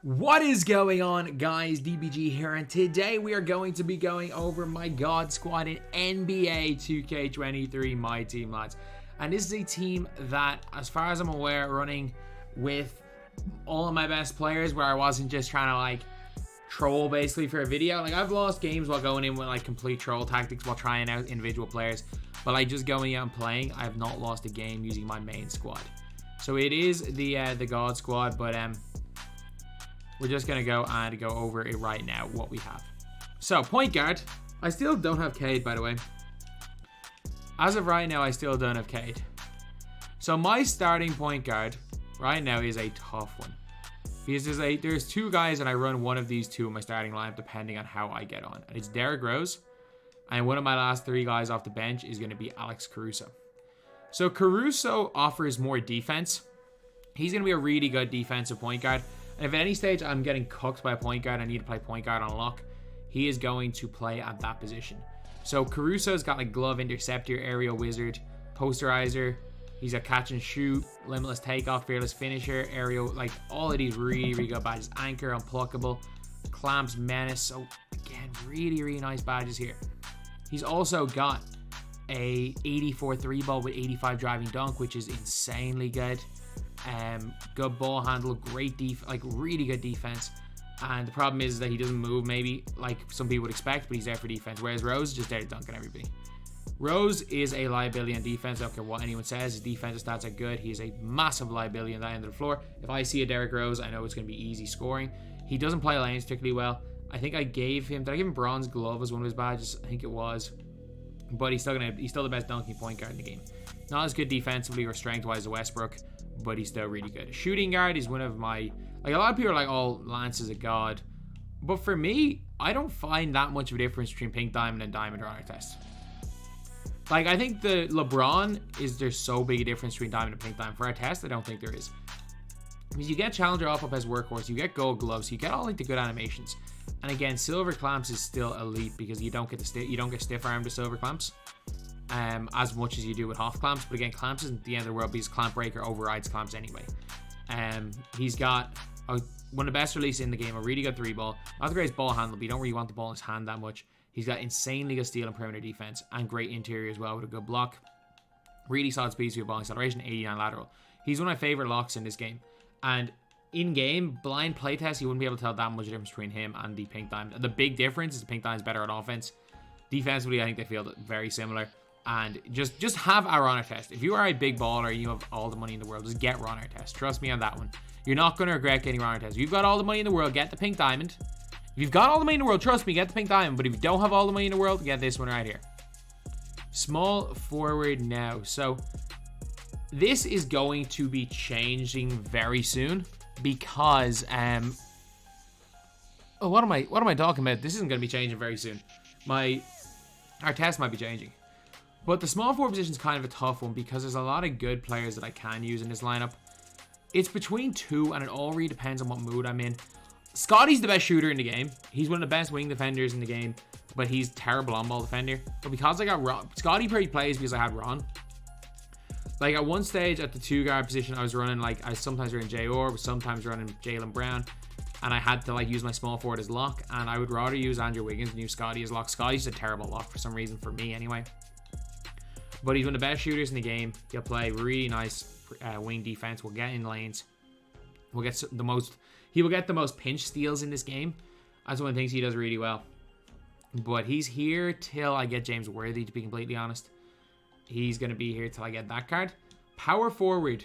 What is going on, guys? DBG here, and today we are going to be going over my God squad in NBA 2k23 MyTEAM, lads. And this is a team that, as far as I'm aware, running with all of my best players, where I wasn't just trying to like troll basically for a video. Like, I've lost games while going in with like complete troll tactics while trying out individual players, but like just going out and playing, I have not lost a game using my main squad. So it is the God squad, but we're just going to go over it right now, what we have. So, point guard. I still don't have Cade, by the way. As of right now, I still don't have Cade. So, my starting point guard right now is a tough one. Because there's two guys, and I run one of these two in my starting lineup, depending on how I get on. And it's Derrick Rose. And one of my last three guys off the bench is going to be Alex Caruso. So, Caruso offers more defense. He's going to be a really good defensive point guard. And if at any stage I'm getting cooked by a point guard, I need to play point guard on lock, he is going to play at that position. So Caruso's got like glove, interceptor, aerial wizard, posterizer. He's a catch and shoot, limitless takeoff, fearless finisher, aerial, like all of these really good badges. Anchor, unpluckable, clamps, menace. So again, really nice badges here. He's also got a 84 3-ball with 85 driving dunk, which is insanely good. Good ball handle, great really good defense. And the problem is that he doesn't move maybe like some people would expect, but he's there for defense. Whereas Rose is just there to dunk on everybody. Rose is a liability on defense. I don't care what anyone says. His defensive stats are good. He is a massive liability on that end of the floor. If I see a Derrick Rose, I know it's going to be easy scoring. He doesn't play lanes particularly well. I think I gave him, did I give him bronze glove as one of his badges? I think it was. But he's still the best dunking point guard in the game. Not as good defensively or strength-wise as Westbrook, but he's still really good. Shooting guard is one of my, like, a lot of people are like, oh, Lance is a god. But for me, I don't find that much of a difference between Pink Diamond and Diamond Runner Test. Like, I think the LeBron there's so big a difference between Diamond and Pink Diamond. For our test, I don't think there is. Because you get Challenger off up as workhorse, you get gold gloves, you get all like the good animations. And again, silver clamps is still elite because you don't get stiff arm to silver clamps. As much as you do with Hoff clamps, but again, clamps isn't the end of the world because clamp breaker overrides clamps anyway. He's got one of the best releases in the game, a really good 3-ball, not the greatest ball handle, but you don't really want the ball in his hand that much. He's got insanely good steal and perimeter defense and great interior as well with a good block. Really solid speed to ball acceleration, 89 lateral. He's one of my favorite locks in this game. And in game, blind playtest, you wouldn't be able to tell that much difference between him and the Pink Diamond. The big difference is the Pink Diamond's better at offense. Defensively, I think they feel very similar. And just have a runner test. If you are a big baller and you have all the money in the world, just get runner test. Trust me on that one. You're not going to regret getting runner test. If you've got all the money in the world, get the Pink Diamond. If you've got all the money in the world, trust me, get the Pink Diamond. But if you don't have all the money in the world, get this one right here. Small forward now. So this is going to be changing very soon because what am I talking about? This isn't going to be changing very soon. Our test might be changing. But the small forward position is kind of a tough one because there's a lot of good players that I can use in this lineup. It's between two, and it all really depends on what mood I'm in. Scotty's the best shooter in the game. He's one of the best wing defenders in the game, but he's terrible on-ball defender. But because I got Ron, Scotty probably plays because I had Ron. Like at one stage at the 2-guard position, I was running like, I sometimes running J.R., but sometimes running Jaylen Brown. And I had to like use my small forward as lock, and I would rather use Andrew Wiggins than use Scotty as lock. Scotty's a terrible lock for some reason, for me anyway. But he's one of the best shooters in the game. He'll play really nice wing defense. We'll get in lanes. He will get the most pinch steals in this game. That's one of the things he does really well. But he's here till I get James Worthy, to be completely honest. He's going to be here till I get that card. Power forward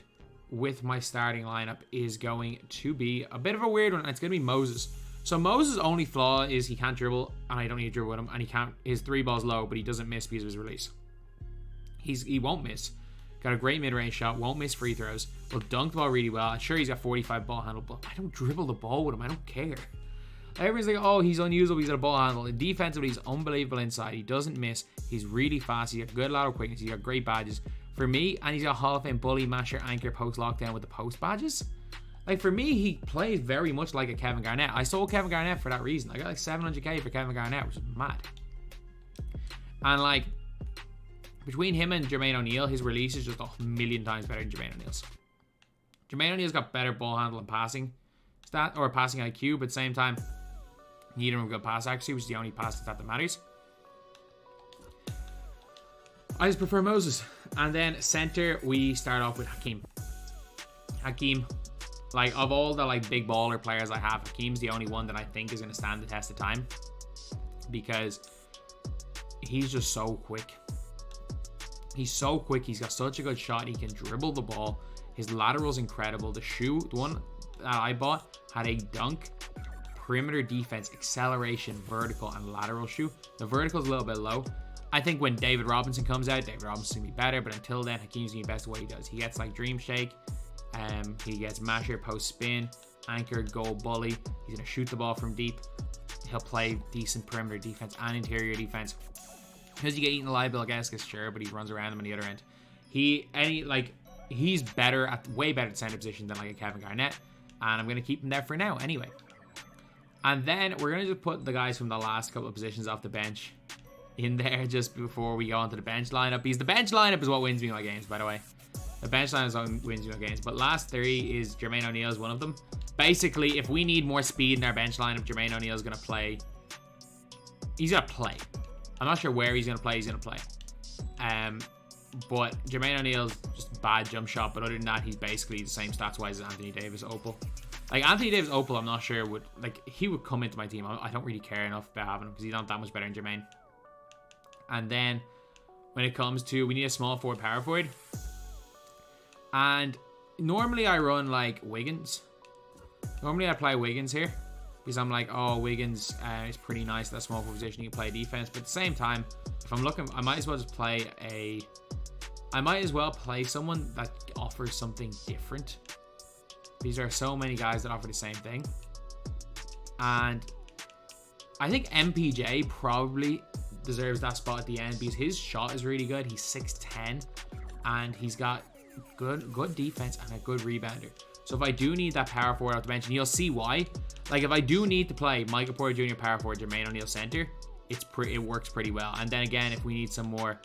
with my starting lineup is going to be a bit of a weird one. It's going to be Moses. So Moses' only flaw is he can't dribble, and I don't need to dribble with him. And his 3-ball's low, but he doesn't miss because of his release. He won't miss. Got a great mid-range shot. Won't miss free throws. Will dunk the ball really well. I'm sure he's got 45 ball handle, but I don't dribble the ball with him. I don't care. Everyone's like, oh, he's unusable. He's got a ball handle. Defensively, he's unbelievable inside. He doesn't miss. He's really fast. He's got good lateral quickness. He's got great badges. For me, and he's got Hall of Fame bully, masher, anchor, post, lockdown with the post badges. Like, for me, he plays very much like a Kevin Garnett. I sold Kevin Garnett for that reason. I got like 700k for Kevin Garnett, which is mad. And like, between him and Jermaine O'Neal, his release is just a million times better than Jermaine O'Neal's. Jermaine O'Neal's got better ball handle and passing. stat or passing IQ, but at the same time, neither of them good pass accuracy, which is the only pass stat that matters. I just prefer Moses. And then center, we start off with Hakeem. Hakeem, like of all the like big baller players I have, Hakeem's the only one that I think is going to stand the test of time because he's just so quick. He's so quick. He's got such a good shot. He can dribble the ball. His lateral's incredible. The shoe, the one that I bought, had a dunk, perimeter defense, acceleration, vertical, and lateral shoe. The vertical's a little bit low. I think when David Robinson comes out, David Robinson's going to be better, but until then, Hakeem's going to be best at what he does. He gets like dream shake. He gets masher, post spin, anchor, goal, bully. He's going to shoot the ball from deep. He'll play decent perimeter defense and interior defense. Because you get eaten alive, Ilgauskas, sure, but he runs around him on the other end. He's better at way better at center position than like a Kevin Garnett, and I'm gonna keep him there for now anyway. And then we're gonna just put the guys from the last couple of positions off the bench in there just before we go into the bench lineup. Because the bench lineup is what wins me my games, by the way. The bench lineup is what wins me my games. But last three is Jermaine O'Neal is one of them. Basically, if we need more speed in our bench lineup, Jermaine O'Neal is gonna play. He's gonna play. I'm not sure where he's going to play. He's going to play. But Jermaine O'Neal's just a bad jump shot. But other than that, he's basically the same stats-wise as Anthony Davis Opal. Like, Anthony Davis Opal, I'm not sure would... Like, he would come into my team. I don't really care enough about having him because he's not that much better than Jermaine. And then, when it comes to... We need a small forward, power forward. And normally I run, like, Wiggins. Normally I play Wiggins here. Because I'm like, oh, Wiggins is pretty nice at that small forward position. He can play defense. But at the same time, if I'm looking, I might as well just play someone that offers something different. These are so many guys that offer the same thing. And I think MPJ probably deserves that spot at the end because his shot is really good. He's 6'10", and he's got good defense and a good rebounder. So if I do need that power forward off the bench, and you'll see why. Like, if I do need to play Michael Porter Jr. power forward, Jermaine O'Neal center, it works pretty well. And then again, if we need some more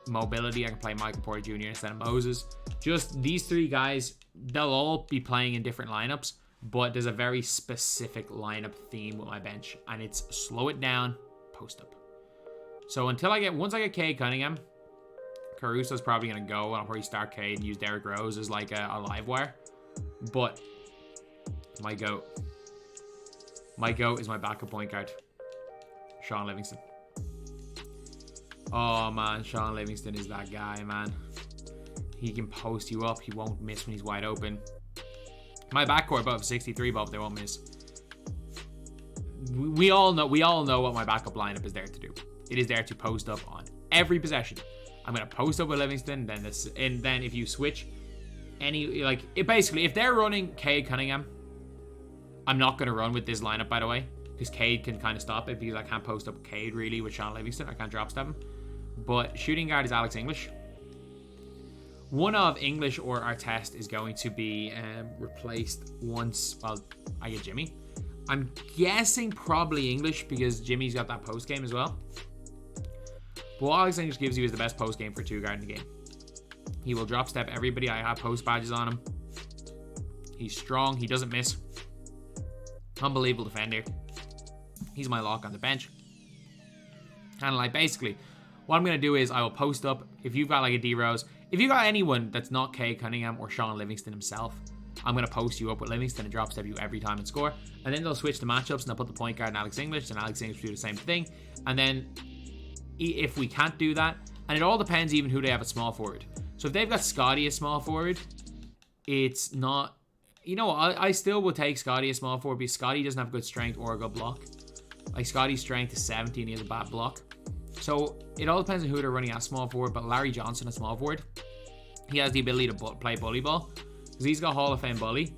mobility, I can play Michael Porter Jr. instead of Moses. Just these three guys, they'll all be playing in different lineups, but there's a very specific lineup theme with my bench, and it's slow it down, post up. So once I get Cade Cunningham, Caruso's probably going to go. I'll probably start Cade and use Derrick Rose as like a live wire. But my goat is my backup point guard, Sean Livingston. Oh man, Sean Livingston is that guy, man. He can post you up. He won't miss when he's wide open. My backcourt above 63, but they won't miss. We all know what my backup lineup is there to do. It is there to post up on every possession. I'm gonna post up with Livingston, and then if you switch basically if they're running Cade Cunningham, I'm not gonna run with this lineup, by the way, because Cade can kind of stop it because I can't post up Cade really with Sean Livingston. I can't drop step him. But shooting guard is Alex English. One of English or Artest is going to be replaced once, I get Jimmy. I'm guessing probably English because Jimmy's got that post game as well. But what Alex English gives you is the best post game for two guard in the game. He will drop step everybody. I have post badges on him. He's strong. He doesn't miss. Unbelievable defender. He's my lock on the bench. And like basically, what I'm going to do is I will post up. If you've got like a D-Rose, if you got anyone that's not Cade Cunningham or Sean Livingston himself, I'm going to post you up with Livingston and drop step you every time and score. And then they'll switch the matchups and I'll put the point guard in Alex English, and Alex English will do the same thing. And then if we can't do that, and it all depends even who they have at small forward. So if they've got Scotty as small forward, it's not... You know what? I still would take Scotty as small forward because Scotty doesn't have good strength or a good block. Like, Scotty's strength is 70 and he has a bad block. So it all depends on who they're running at small forward. But Larry Johnson at small forward, he has the ability to play bully ball because he's got Hall of Fame bully,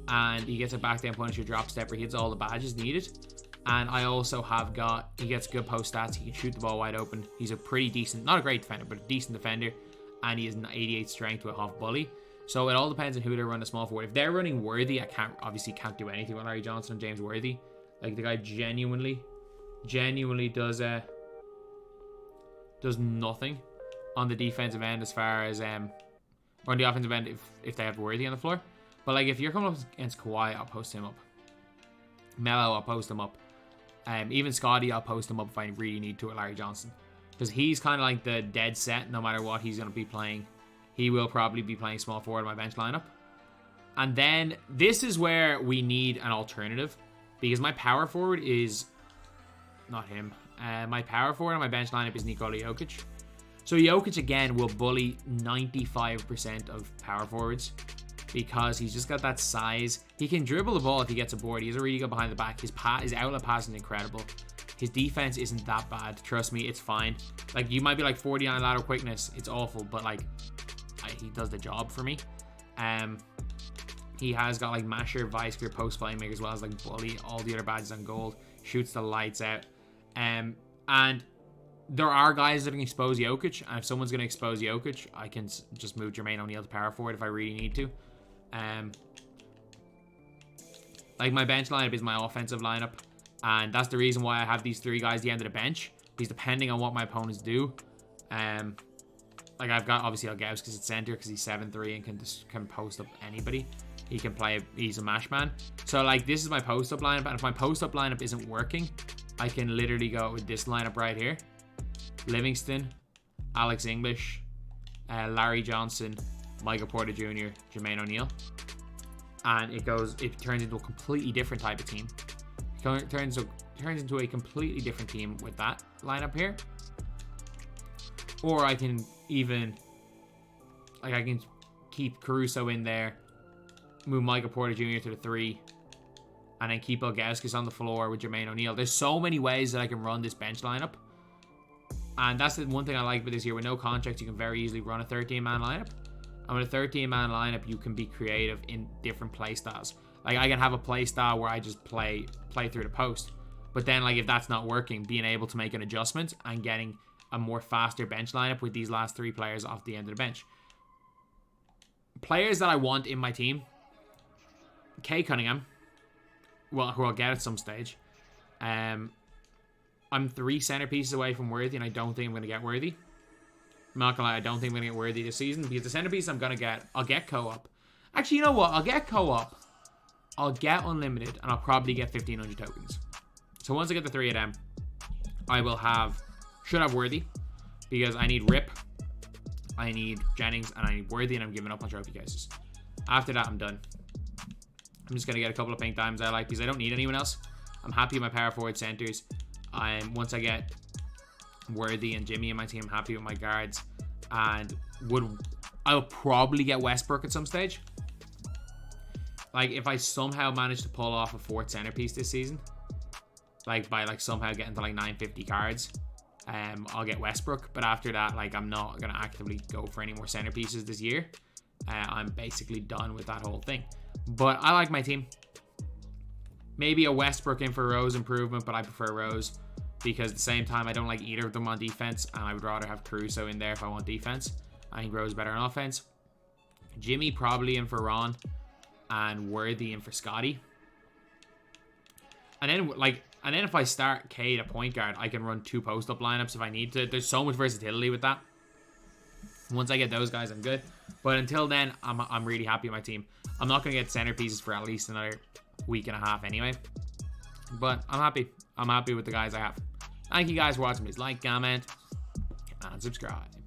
and he gets a back down punisher, drop stepper. He hits all the badges needed. And I also have got, he gets good post stats. He can shoot the ball wide open. He's a pretty decent, not a great defender, but a decent defender. And he has an 88 strength with half bully. So it all depends on who they're running small forward. If they're running Worthy, I obviously can't do anything with Larry Johnson and James Worthy. Like, the guy genuinely does nothing on the defensive end as far as or on the offensive end if they have Worthy on the floor. But like, if you're coming up against Kawhi, I'll post him up. Mello, I'll post him up. Even Scotty, I'll post him up if I really need to, at Larry Johnson. Because he's kind of like the dead set, no matter what he's going to be playing. He will probably be playing small forward in my bench lineup. And then this is where we need an alternative. Because my power forward is... not him. My power forward on my bench lineup is Nikola Jokic. So Jokic, again, will bully 95% of power forwards. Because he's just got that size. He can dribble the ball if he gets a board. He's a really good behind the back. His outlet pass is incredible. His defense isn't that bad. Trust me, it's fine. Like, you might be like 49 lateral quickness. It's awful, but like, he does the job for me. He has got like masher, vice grip, post playmaker, as well as like bully, all the other badges on gold. Shoots the lights out. And there are guys that can expose Jokic, and if someone's going to expose Jokic, I can just move Jermaine O'Neal to power forward if I really need to. Like, my bench lineup is my offensive lineup, and that's the reason why I have these three guys at the end of the bench, because depending on what my opponents do, like, I've got obviously Ilgauskas at center because he's 7'3" and can post up anybody. He can play, he's a mash man. So like, this is my post up lineup, and if my post up lineup isn't working, I can literally go with this lineup right here: Livingston, Alex English, Larry Johnson, Michael Porter Jr., Jermaine O'Neal. And it turns into a completely different type of team. It turns into a completely different team with that lineup here. Or I can even, like, I can keep Caruso in there, move Michael Porter Jr. to the 3, and then keep Ilgauskas on the floor with Jermaine O'Neal. There's so many ways that I can run this bench lineup. And that's the one thing I like about this year. With no contracts, you can very easily run a 13-man lineup. And with a 13-man lineup, you can be creative in different play styles. Like, I can have a play style where I just play through the post. But then, like, if that's not working, being able to make an adjustment and getting a more faster bench lineup with these last 3 players off the end of the bench. Players that I want in my team: Kay Cunningham, well, who I'll get at some stage. I'm 3 centerpieces away from Worthy, and I don't think I'm going to get Worthy. I'm not gonna lie, I don't think I'm gonna get Worthy this season, because the centerpiece I'm gonna get, I'll get co-op. Actually, you know what? I'll get co-op. I'll get unlimited, and I'll probably get 1,500 tokens. So once I get the 3 of them, I should have Worthy, because I need Rip, I need Jennings, and I need Worthy, and I'm giving up on trophy cases. After that, I'm done. I'm just gonna get a couple of pink diamonds I like, because I don't need anyone else. I'm happy with my power forward centers. Once I get Worthy and Jimmy in my team, I'm happy with my guards, and I'll probably get Westbrook at some stage. Like, if I somehow manage to pull off a 4th centerpiece this season, like by like somehow getting to like 950 cards, I'll get Westbrook. But after that, like, I'm not gonna actively go for any more centerpieces this year. I'm basically done with that whole thing. But I like my team. Maybe a Westbrook in for Rose improvement, but I prefer Rose, because at the same time, I don't like either of them on defense, and I would rather have Caruso in there if I want defense. I think Rose better on offense. Jimmy probably in for Ron, and Worthy in for Scotty. And then if I start Cade at point guard, I can run 2 post-up lineups if I need to. There's so much versatility with that. Once I get those guys, I'm good. But until then, I'm really happy with my team. I'm not going to get centerpieces for at least another week and a half anyway. But I'm happy. I'm happy with the guys I have. Thank you guys for watching. Please like, comment, and subscribe.